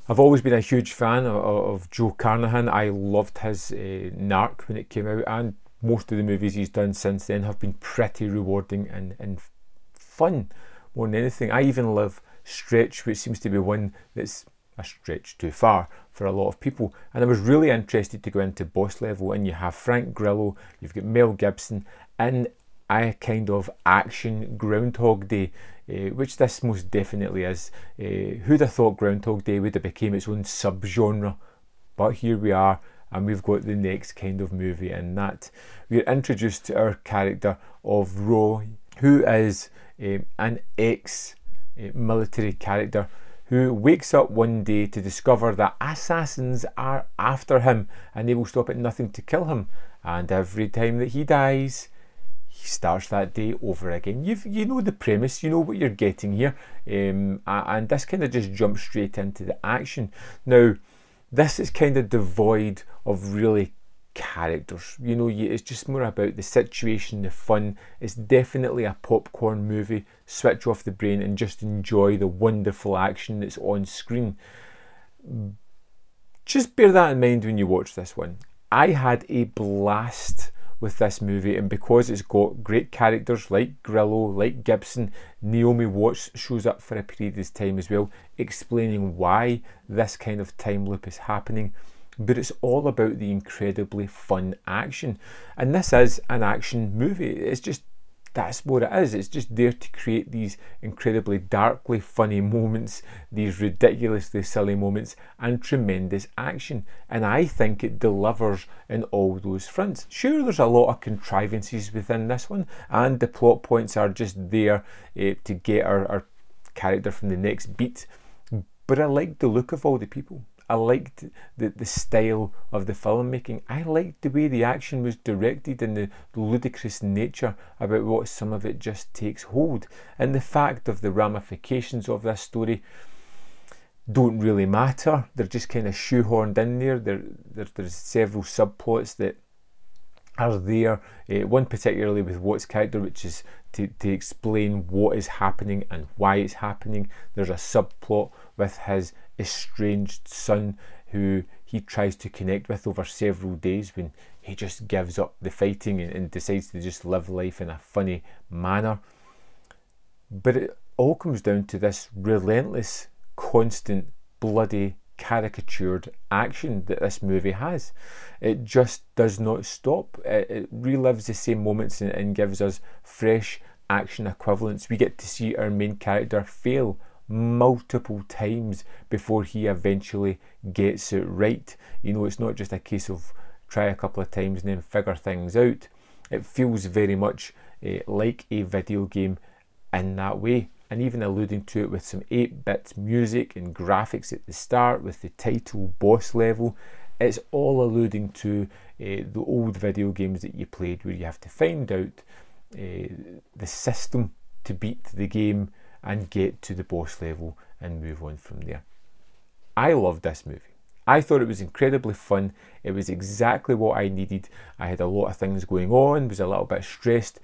I've always been a huge fan of Joe Carnahan. I loved his Narc when it came out, and most of the movies he's done since then have been pretty rewarding and fun more than anything. I even love Stretch, which seems to be one that's a stretch too far for a lot of people. And I was really interested to go into Boss Level, and you have Frank Grillo, you've got Mel Gibson in a kind of action Groundhog Day, which this most definitely is. Who'd have thought Groundhog Day would have become its own subgenre? But here we are, and we've got the next kind of movie in that. We're introduced to our character of Ro, who is an ex-military character who wakes up one day to discover that assassins are after him and they will stop at nothing to kill him. And every time that he dies, he starts that day over again. You know the premise, you know what you're getting here, and this kind of just jumps straight into the action. Now, this is kind of devoid of really characters. You know, it's just more about the situation, the fun. It's definitely a popcorn movie. Switch off the brain and just enjoy the wonderful action that's on screen. Just bear that in mind when you watch this one. I had a blast with this movie, and because it's got great characters like Grillo, like Gibson, Naomi Watts shows up for a period of time as well, explaining why this kind of time loop is happening. But it's all about the incredibly fun action, and this is an action movie. It's just, that's what it is. It's just there to create these incredibly darkly funny moments, these ridiculously silly moments, and tremendous action. And I think it delivers in all those fronts. Sure, there's a lot of contrivances within this one, and the plot points are just there to get our character from the next beat. But I liked the look of all the people. I liked the style of the filmmaking. I liked the way the action was directed and the ludicrous nature about what some of it just takes hold. And the fact of the ramifications of this story don't really matter. They're just kind of shoehorned in there. There's several subplots that are there. One particularly with Watt's character, which is to explain what is happening and why it's happening. There's a subplot with his estranged son who he tries to connect with over several days when he just gives up the fighting and decides to just live life in a funny manner. But it all comes down to this relentless, constant, bloody, caricatured action that this movie has. It just does not stop. It relives the same moments and gives us fresh action equivalents. We get to see our main character fail multiple times before he eventually gets it right. You know, it's not just a case of try a couple of times and then figure things out. It feels very much like a video game in that way, and even alluding to it with some 8-bit music and graphics at the start with the title Boss Level. It's all alluding to the old video games that you played where you have to find out the system to beat the game and get to the boss level and move on from there. I loved this movie. I thought it was incredibly fun. It was exactly what I needed. I had a lot of things going on, was a little bit stressed.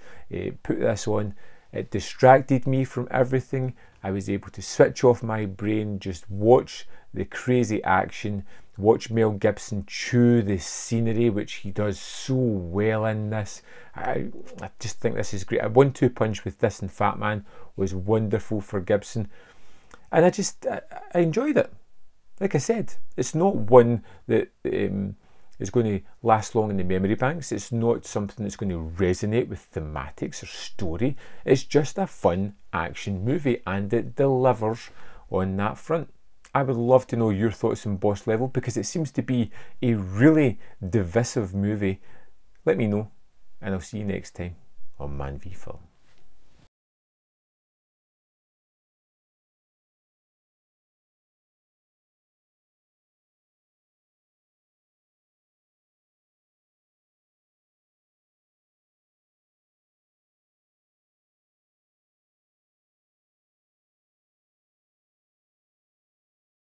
Put this on. It distracted me from everything. I was able to switch off my brain, just watch the crazy action, watch Mel Gibson chew the scenery, which he does so well in this. I just think this is great. A 1-2 punch with this and Fat Man was wonderful for Gibson, and I enjoyed it. Like I said, it's not one that is going to last long in the memory banks. It's not something that's going to resonate with thematics or story. It's just a fun action movie, and it delivers on that front. I would love to know your thoughts on Boss Level, because it seems to be a really divisive movie. Let me know, and I'll see you next time on Man v Film.